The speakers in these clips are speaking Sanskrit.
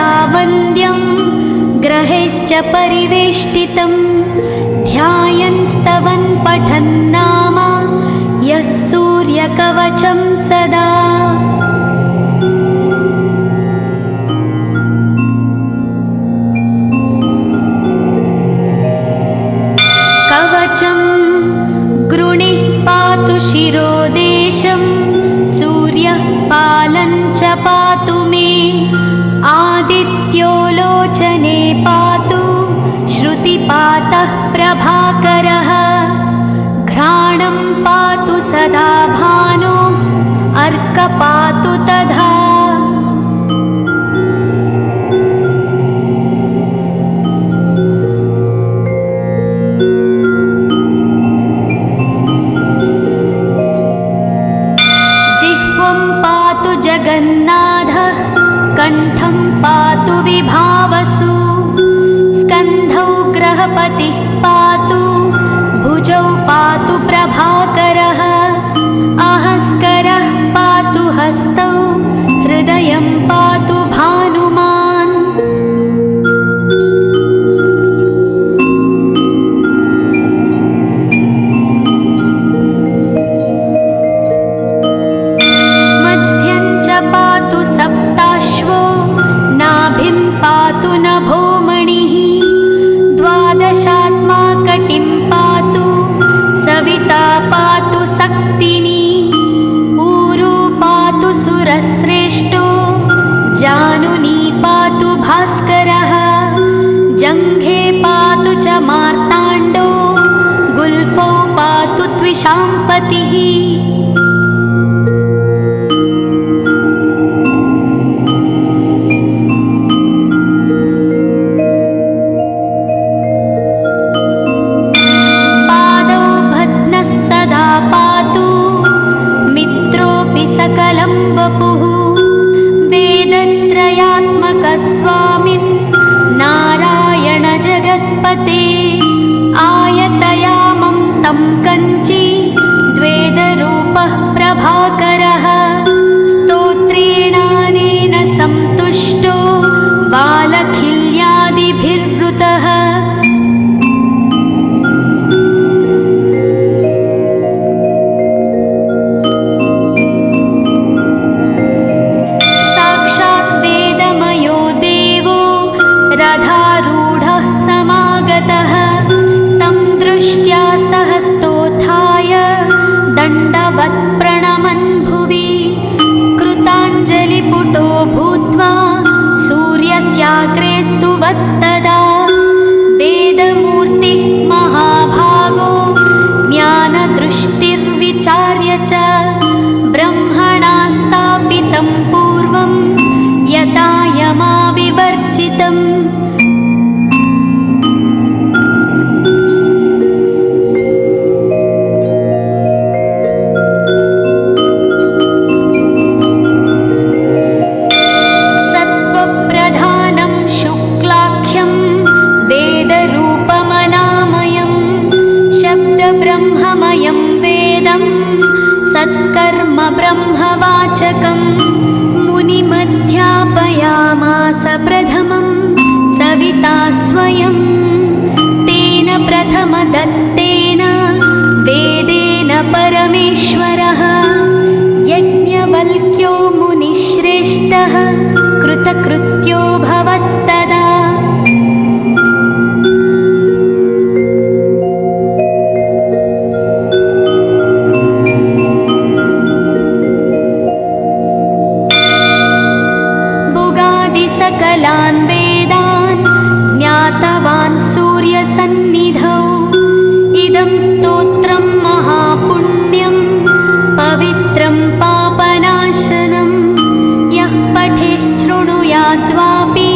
सदा वन्द्यं ग्रहैश्च परिवेष्टितं ध्यायन् स्तवन् पठन् नाम यः सूर्यकवचं सदा। कवचं गृणिः पातु शिरोदेशं सूर्यः पालं च पातु मे आदित्यो लोचने पातु श्रुतिपातः प्रभाकरः घ्राणं पातु सदा भानो अर्क पातु तथा। जगन्नाथः कण्ठं पातु विभावसु स्कन्धौ ग्रहपतिः पातु भुजौ पातु प्रभाकरः अहस्करः पातु हस्तौ हृदयं पातु भानुमान्। सप्ताश्वो नाभिं पातु नभोमणिः द्वादशात्मा कटिं पातु सविता पातु सक्तिनी ऊरू पातु सुरश्रेष्ठो जानुनी पातु भास्करः जङ्घे पातु च मार्ताण्डो गुल्फौ पातु त्विषाम्पतिः। सकलं वपुः वेदत्रयात्मकस्वामिन् नारायण जगत्पते आयतयामं तं कञ्ची द्वेदरूपः प्रभाकरः स्तोत्रेणानेन संतुष्टो बालखिल्यादिभिर्वृतः। रथारूढः समागतः तं दृष्ट्या सहस्तोत्थाय दण्डवत् प्रणमन् भुवि कृताञ्जलिपुटो भूत्वा सूर्यस्याग्रे स्तुवत्तदा वेदमूर्तिः महाभागो ज्ञानदृष्टिर्विचार्य च ब्रह्मणा स्थापितं पूर्वं यथा यमाविवर्जितम्। सत्त्वप्रधानं शुक्लाख्यं वेदरूपमनामयं शब्दब्रह्ममयं वेदं सत्कर्म ब्रह्मवाचकं मुनिमध्यापयामास प्रथमं सविता स्वयं तेन प्रथमदत्तेन वेदेन परमेश्वरः यज्ञवल्क्यो मुनिश्रेष्ठः कृतकृत्यो भवत्तदा। सकलान् वेदान् ज्ञातवान् सूर्यसन्निधौ इदं स्तोत्रं महापुण्यं पवित्रं पापनाशनं यः पठेच्छृणुयाद्वापि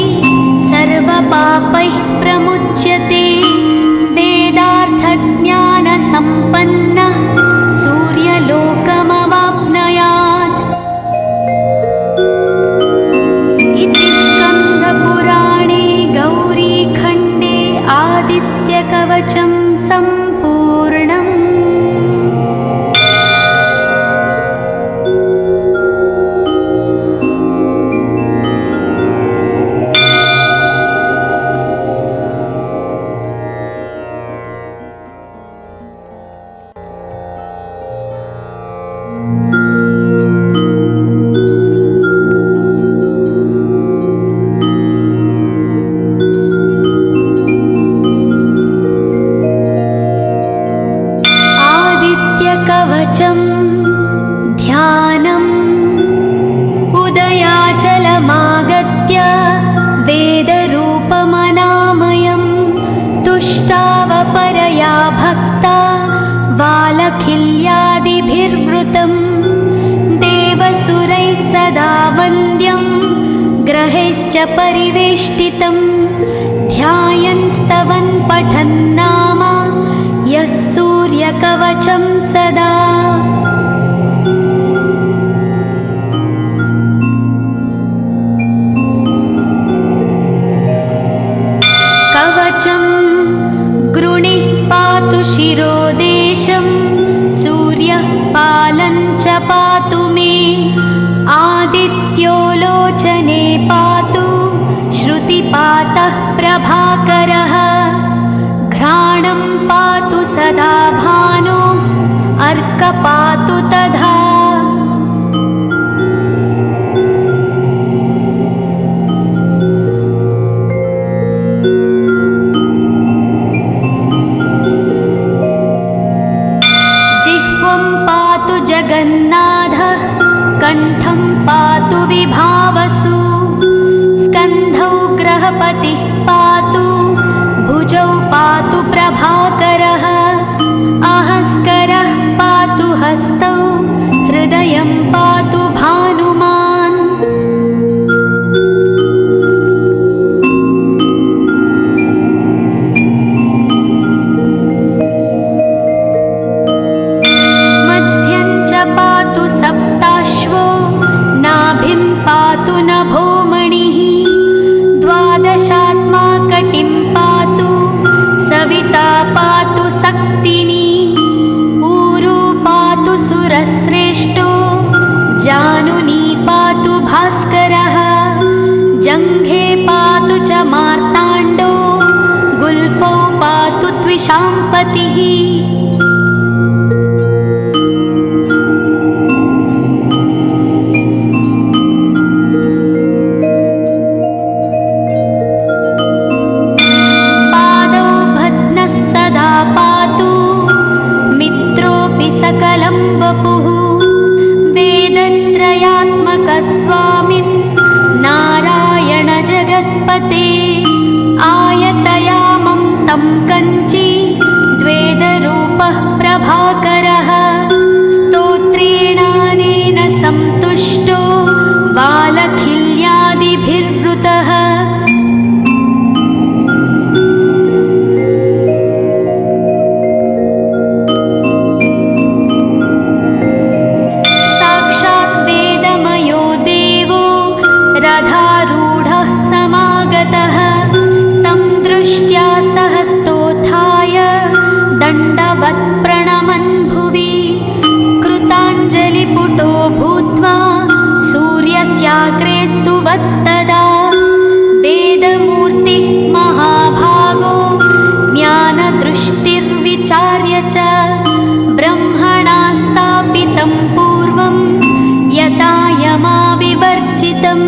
विवृतं देवसुरैः सदा वन्द्यं ग्रहैश्च परिवेष्टितं ध्यायन् स्तवन् पठन् नाम यः सूर्यकवचं सदा। कवचं गृणिः पातु शिरोदेशं सूर्यः पालं च पातु मे आदित्यो लोचने पातु श्रुतिपातः प्रभाकरः घ्राणं पातु सदा भानो अर्क पातु तथा। जगन्नाथः कण्ठं पातु विभावसु स्कन्धौ ग्रहपतिः पातु भुजौ पातु प्रभाकरः अहस्करः पातु हस्तौ हृदयं पातु भानुमान्। सप्ताश्वो नाभिं पातु नभोमणिः द्वादशात्मा कटिं पातु सविता पातु सक्तिनी ऊरू पातु सुरश्रेष्ठो जानुनी पातु भास्करः जङ्घे पातु च मार्ताण्डो गुल्फौ पातु त्विषाम्पतिः। सकलं वपुः वेदत्रयात्मकस्वामिन् नारायण जगत्पते आयतयामं तं कञ्ची द्वेदरूपः प्रभाकरः स्तोत्रेणानेन सन्तुष्टो बालखिल्यादिभिर्वृतः। रथारूढः समागतः तं दृष्ट्या सहस्तोत्थाय दण्डवत् प्रणमन् भुवि कृताञ्जलिपुटो भूत्वा सूर्यस्याग्रे स्तुवत्तदा वेदमूर्तिः महाभागो ज्ञानदृष्टिर्विचार्य च ब्रह्मणा स्थापितं पूर्वं यथा यमाविवर्जितम्।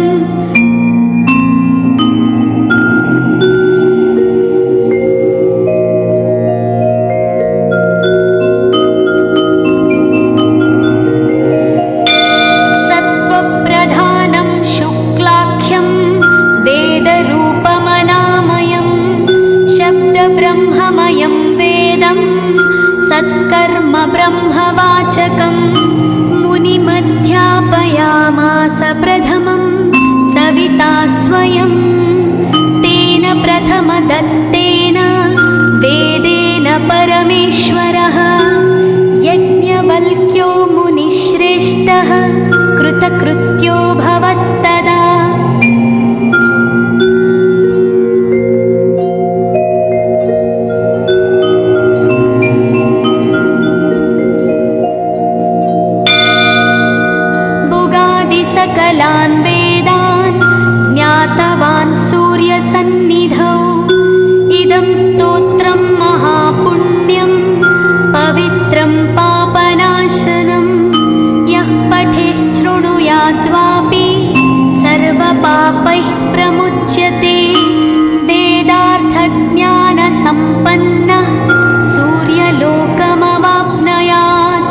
सत्त्वप्रधानं शुक्लाख्यं वेदरूपमनामयं शब्दब्रह्ममयं वेदं सत्कर्म ब्रह्मवाचकम् मुनिमध्यापयामास प्रथमं सविता स्वयं तेन प्रथमदत्तेन वेदेन परमेश्वरः यज्ञवल्क्यो मुनिश्रेष्ठः कृतकृत्यो भवत्तदा। सकलान् वेदान् ज्ञातवान् सूर्यसन्निधौ इदं स्तोत्रं महापुण्यं पवित्रं पापनाशनं यः पठेच्छृणुयाद्वापि सर्वपापैः प्रमुच्यते वेदार्थज्ञानसम्पन्नः सूर्यलोकमवाप्नुयात्।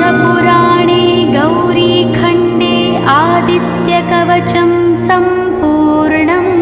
पुराणे गौरीखण्डे आदित्यकवचं सम्पूर्णम्।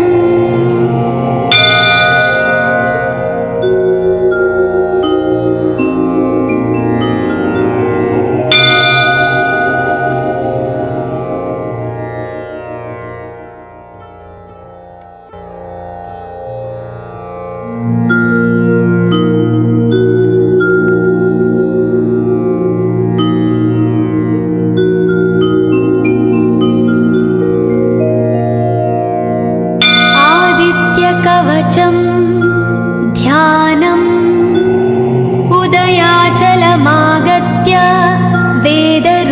कवचं ध्यानम् उदयाचलमागत्य वेदरूपमनामयं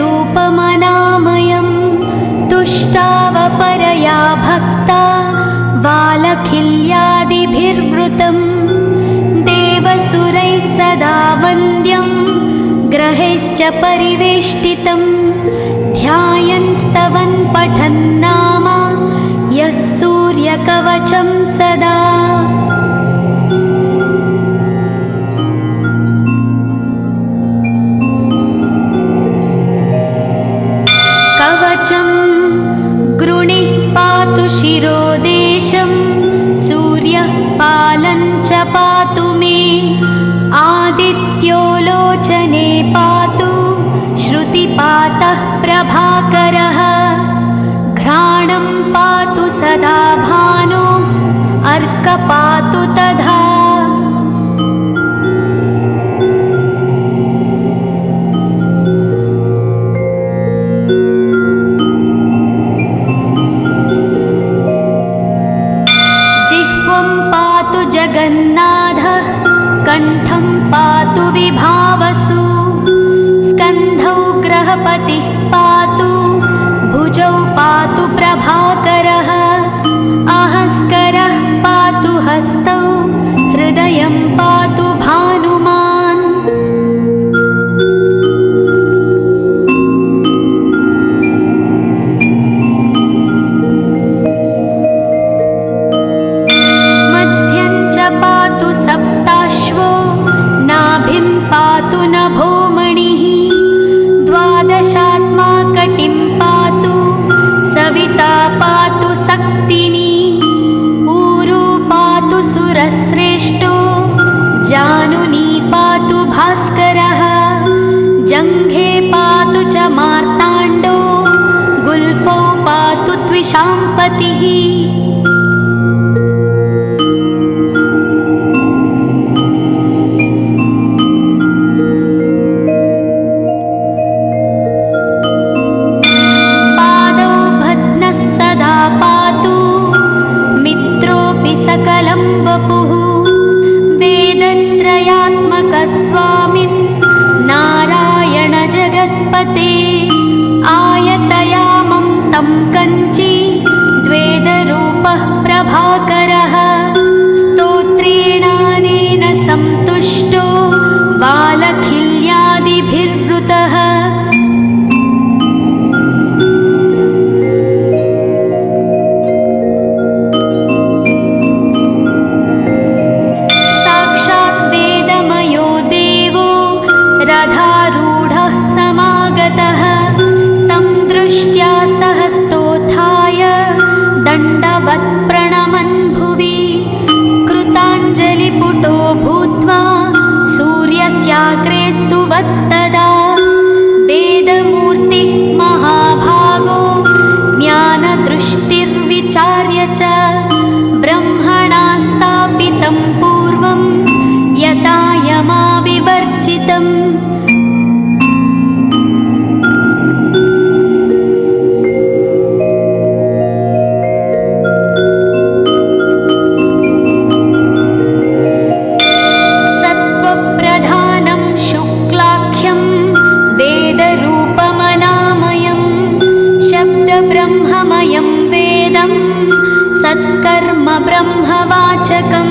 तुष्टावपरया भक्ता वालखिल्यादिभिर्वृतं देवसुरैः सदा वन्द्यं ग्रहैश्च परिवेष्टितं ध्यायन् स्तवन् पठन् नाम यः सूर्यकवचं सदा। कवचं गृणिः पातु शिरोदेशं सूर्यः पालं च पातु मे आदित्यो लोचने पातु श्रुतिपातः प्रभाकरः घ्राणं पातु सदा भानो अर्क पातु तथा। जिह्वं पातु जगन्नाथः कण्ठं पातु विभावसु स्कन्धौ ग्रहपतिः पातु भुजौ पातु प्रभाकरः अहस्करः पातु हस्तौ हृदयं पातु भानुमान्। मध्यं च पातु सप्ताश्वो नाभिं पातु नभोमणिः द्वादशात्मा कटिं पातु सविता पातु सक्तिनी ऊरू पातु सुरश्रेष्ठो जानुनी पातु भास्करः जङ्घे पातु च मार्ताण्डो गुल्फौ पातु त्विषाम्पतिः। सकलं वपुः वेदत्रयात्मकस्वामिन् नारायण जगत्पते आयतयामं तं कञ्ची द्वेदरूपः प्रभाकरः स्तोत्रेणानेन सन्तुष्टो वालखिल्यादिभिर्वृतः। रथारूढः समागतः तं दृष्ट्या सहस्तोत्थाय दण्डवत् प्रणमन् भुवि कृताञ्जलिपुटो भूत्वा सूर्यस्याग्रे स्तुवत्तदा वेदमूर्तिः महाभागो ज्ञानदृष्टिर्विचार्य च ब्रह्मणा स्थापितं पूर्वं यथा यमाविवर्जितम्। सत्त्वप्रधानं शुक्लाख्यं वेदरूपमनामयं शब्दब्रह्ममयं वेदं सत्कर्म ब्रह्मवाचकं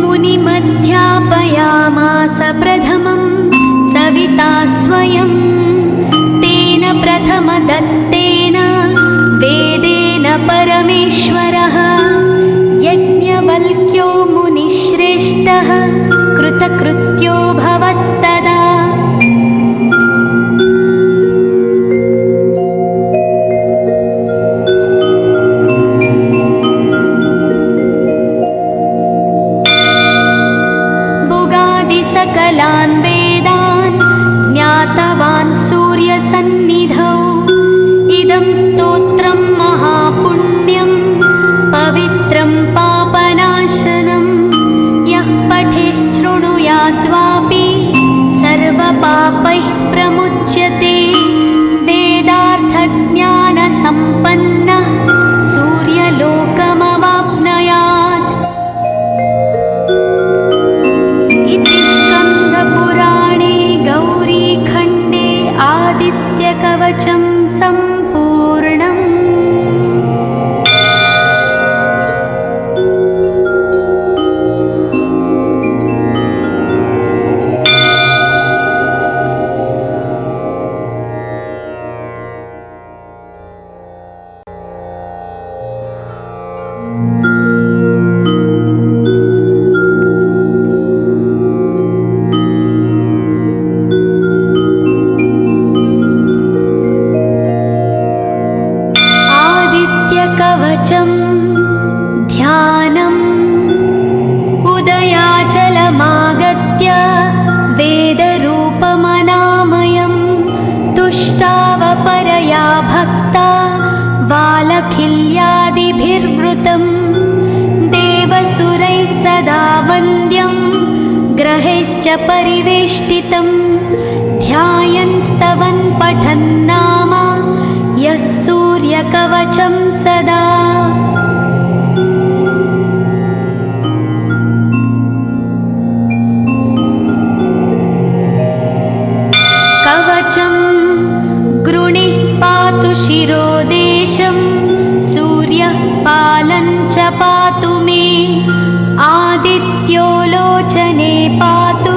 मुनिमध्यापयामास प्रथमं सविता स्वयं तेन प्रथमदत्तेन वेदेन परमेश्वरः यज्ञवल्क्यो मुनिश्रेष्ठः कृतकृत्यो भवत्तदा। सकलान् वेदान् ज्ञातवान् सूर्यसन्निधौ इदं स्तोत्रं महापुण्यं पवित्रं पापनाशनं यः पठेच्छृणुयात् आदित्यकवचं ध्यानम् उदयाचलमागत्य वेदरूपमनामयं तुष्टावपरया भक्ता वालखिल्यादिभिर्वृतं देवसुरैः सदा वन्द्यं ग्रहैश्च परिवेष्टितं ध्यायन् स्तवन् पठन् नाम यः सूर्यकवचं सदा। कवचं गृणिः पातु शिरोदेशं सूर्यः पालं च पातु मे आदित्यो लोचने पातु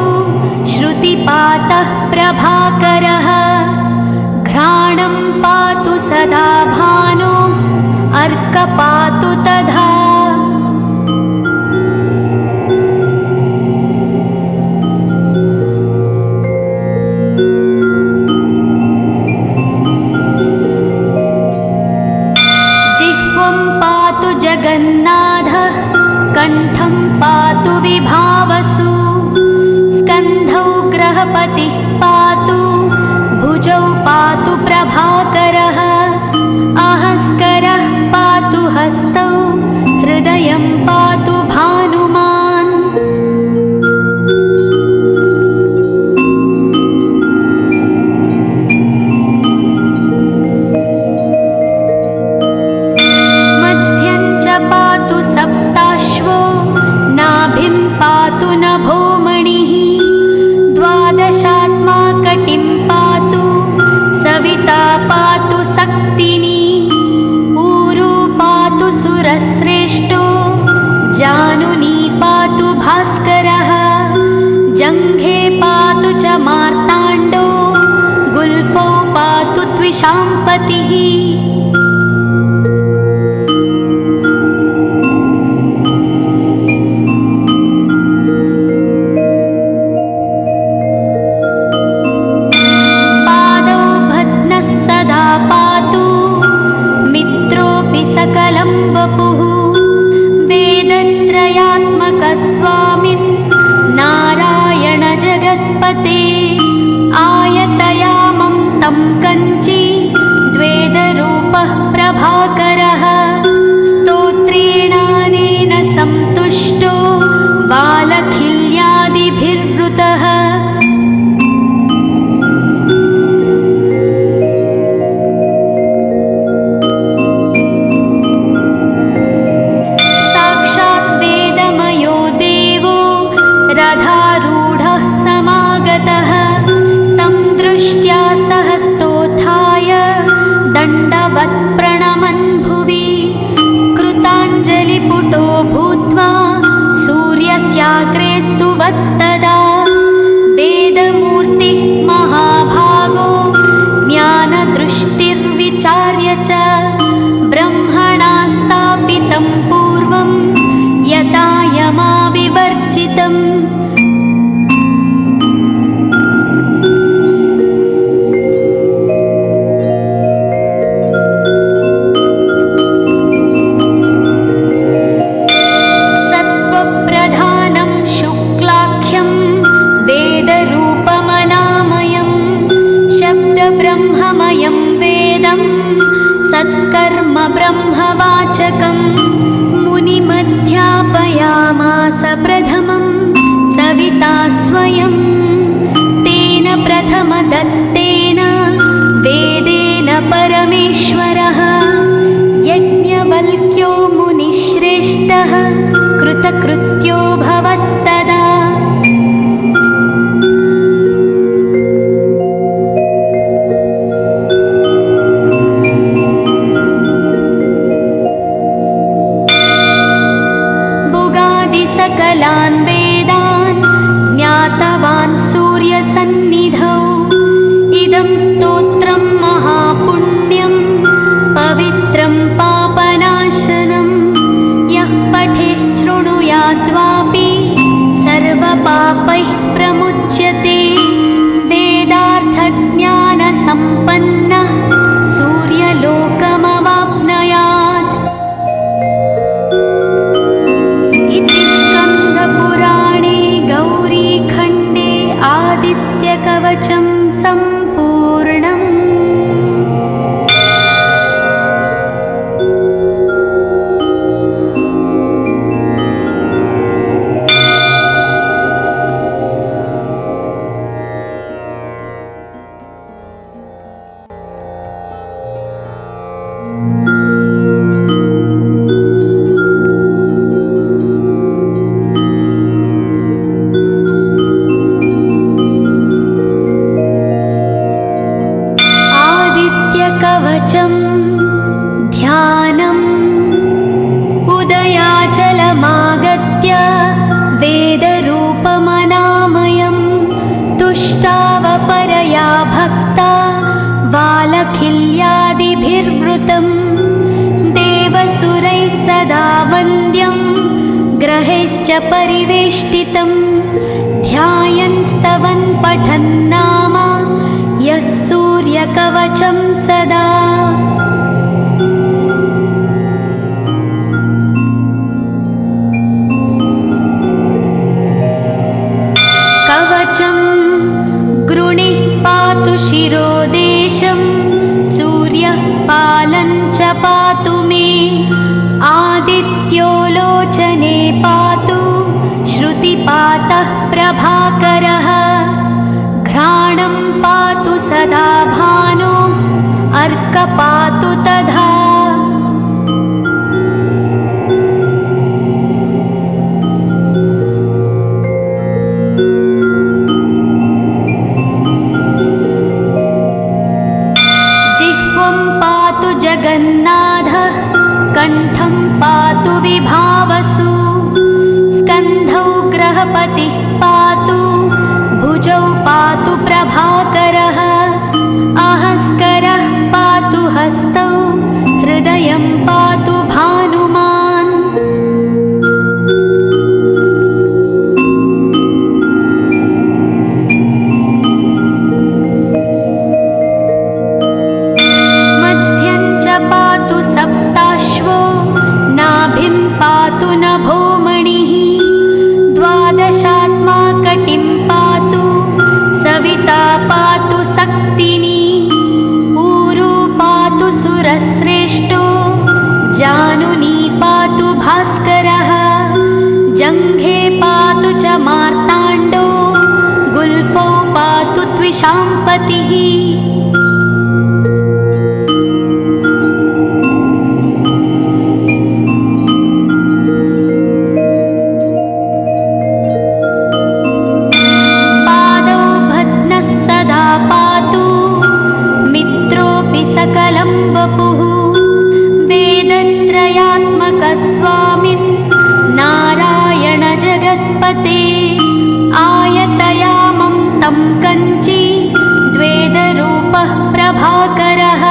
श्रुतिपातः प्रभाकरः घ्राणं पातु सदा भानो अर्कपातु तथा। जिह्वं पातु जगन्नाथः कण्ठं पातु विभावसु स्कन्धौ ग्रहपतिः पातु भुजौ पातु प्रभाकरः अहस्करः पातु हस्तौ हृदयं पातु भानुमान्। मध्यं च पातु सप्ताश्वो नाभिं पातु नभोमणिः द्वादशात्मा कटिं पातु सविता पातु सक्तिनी ऊरू पातु सुरश्रेष्ठो जानुनी पातु भास्करः जङ्घे पातु च मार्ताण्डो गुल्फौ पातु त्विषाम्पतिः। सकलं वपुः वेदत्रयात्मकस्वामिन् नारायण जगत्पते आयतयामं तं कञ्ची द्वेदरूपः प्रभाकरः स्तोत्रेणानेन सन्तुष्टो वालखिल्यादिभिर्वृतः। रथारूढः समागतः तं दृष्ट्या सहस्तोत्थाय दण्डवत् प्रणमन् भुवि कृताञ्जलिपुटो भूत्वा सूर्यस्याग्रे स्तुवत्तदा वेदमूर्तिः महाभागो ज्ञानदृष्टिर्विचार्य च ब्रह्मणा स्थापितं पूर्वं यथा यमाविवर्जितम्। सत्त्वप्रधानं शुक्लाख्यं वेदरूपमनामयं शब्दब्रह्ममयं वेदं सत्कर्म ब्रह्मवाचकं मुनिमध्यापयामास प्रथमं सविता स्वयं तेन प्रथमदत्तेन वेदेन परमेश्वरः यज्ञवल्क्यो मुनिश्रेष्ठः कृतकृत्यो भवत्तदा। सकलान् वेदान् ज्ञातवान् सूर्यसन्निधौ इदं स्तोत्रं महापुण्यं पवित्रं पापनाशनं यः पठेच्छृणुयाद्वापि सर्वपापैः प्रमुच्यते वेदार्थज्ञानसम्पन्नः सूर्यलोकमवाप्नुयात्। सदा वन्द्यं ग्रहैश्च परिवेष्टितं ध्यायन् स्तवन् पठन् नाम यः सूर्यकवचं सदा। कवचं गृणिः पातु शिरोदेशं सूर्यः पालं च पातु मे आदित्यो लोचने पातु श्रुतिपातः प्रभाकरः घ्राणं पातु सदा भानो अर्क पातु तथा। जगन्नाथः कण्ठं पातु विभावसु स्कन्धौ ग्रहपतिः पातु भुजौ पातु प्रभाकरः अहस्करः पातु हस्तौ हृदयं पातु भानुमान्। सप्ताश्वो नाभिं पातु नभोमणिः द्वादशात्मा कटिं पातु सविता पातु सक्तिनी ऊरू पातु सुरश्रेष्ठो जानुनी पातु भास्करः जङ्घे पातु च मार्ताण्डो गुल्फौ पातु त्विषाम्पतिः। सकलं वपुः वेदत्रयात्मकस्वामिन् नारायण जगत्पते आयतयामं तं कञ्ची द्वेदरूपः प्रभाकरः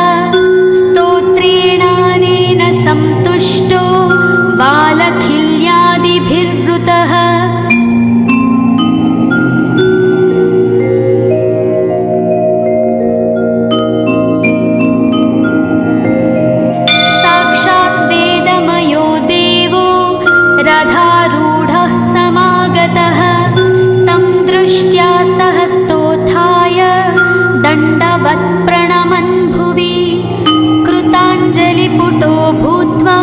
स्तोत्रेणानेन संतुष्टो बालखिल्यादिभिर्वृतः। रथारूढः समागतः तं दृष्ट्या सहस्तोत्थाय दण्डवत् प्रणमन् भुवि कृताञ्जलिपुटो भूत्वा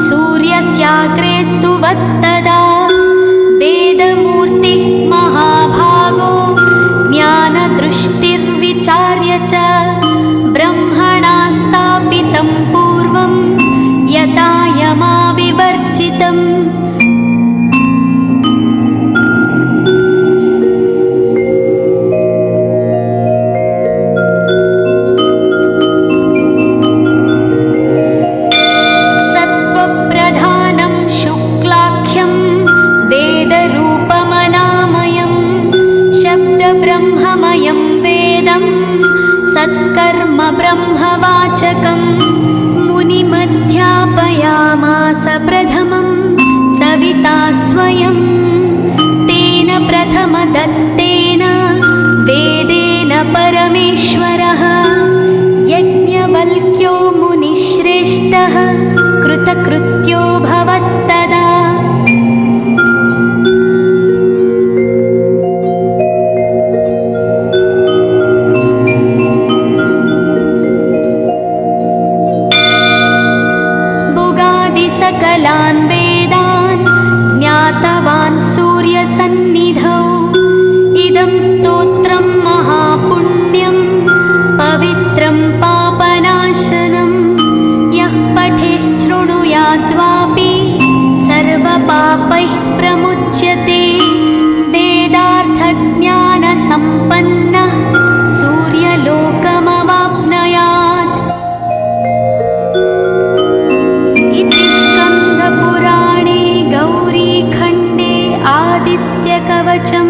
सूर्यस्याग्रे स्तुवत्तदा वेदमूर्तिः महाभागो ज्ञानदृष्टिर्विचार्य च ब्रह्मणा स्थापितं पूर्वं यथा यमाविवर्जितम्। सत्त्वप्रधानं शुक्लाख्यं वेदरूपमनामयं शब्दब्रह्ममयं वेदं सत्कर्म ब्रह्मवाचकम् मुनिमध्यापयामास प्रथमं सविता स्वयं तेन प्रथमदत्तेन वेदेन परमेश्वरः यज्ञवल्क्यो मुनिश्रेष्ठः कृतकृत्यो भवत्तदा। सकलान् वेदान् ज्ञातवान् सूर्यसन्निधौ इदं स्तोत्रं महापुण्यं पवित्रं पापनाशनं यः पठेच्छृणुयाद्वापि सर्वपापैः प्रमुच्यते वेदार्थज्ञानसम्पन्नः सूर्यलोकमवाप्नुयात्। पुराणे गौरीखण्डे आदित्यकवचं